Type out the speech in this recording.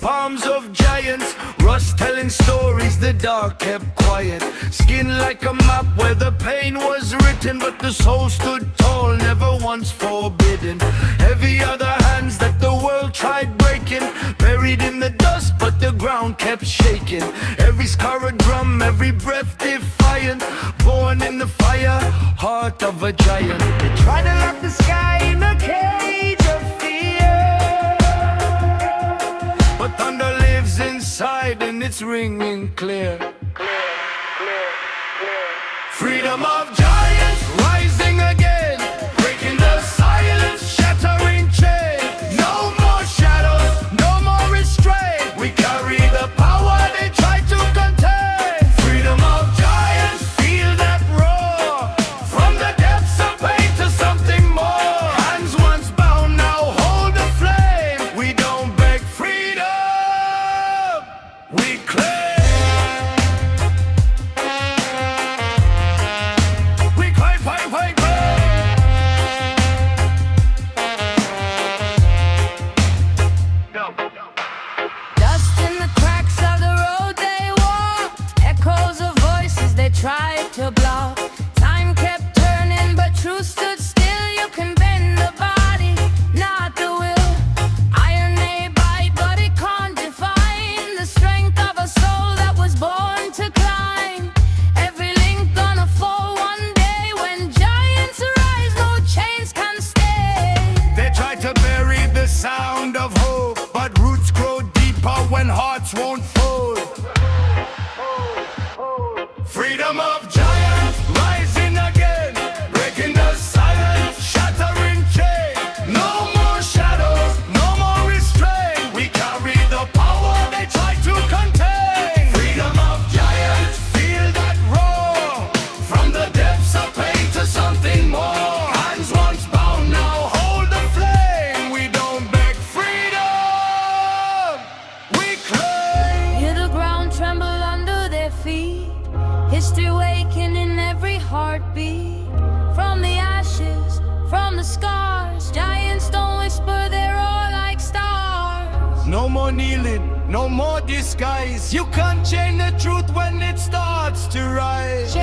palms of giants, rust telling stories, the dark kept quiet. Skin like a map where the pain was written, but the soul stood tall, never once forbidden. Heavy are the hands that the world tried breaking, buried in the dust, but the ground kept shaking. Every scar a drum, every breath defiant, born in the fire, heart of a giant. They try to lock the sky in a cage of fear, but thunder lives inside and it's ringing clear. Freedom of giants rising again, breaking the silence, shattering chains. No more shadows, no more restraint. We carry the power they try to contain. Freedom of giants, feel that roar, from the depths of pain to something more. Hands once bound, now hold the flame. We don't beg freedom, we claim. Tried to block, time kept turning, but truth stood still. You can bend the body, not the will. Iron may bite, but it can't define the strength of a soul that was born to climb. Every link gonna fall one day. When giants arise, no chains can stay. They try to bury the sound of hope, but roots grow deeper when hearts won't fold. Freedom of giants rising again, breaking the silence, shattering chains. No more shadows, no more restraint. We carry the power they try to contain. Freedom of giants, feel that roar, from the depths of pain to something more. Hands once bound, now hold the flame. We don't beg freedom, we claim. Hear the ground tremble under their feet, history waking in every heartbeat. From the ashes, from the scars, giants don't whisper, they're all like stars. No more kneeling, no more disguise. You can't change the truth when it starts to rise.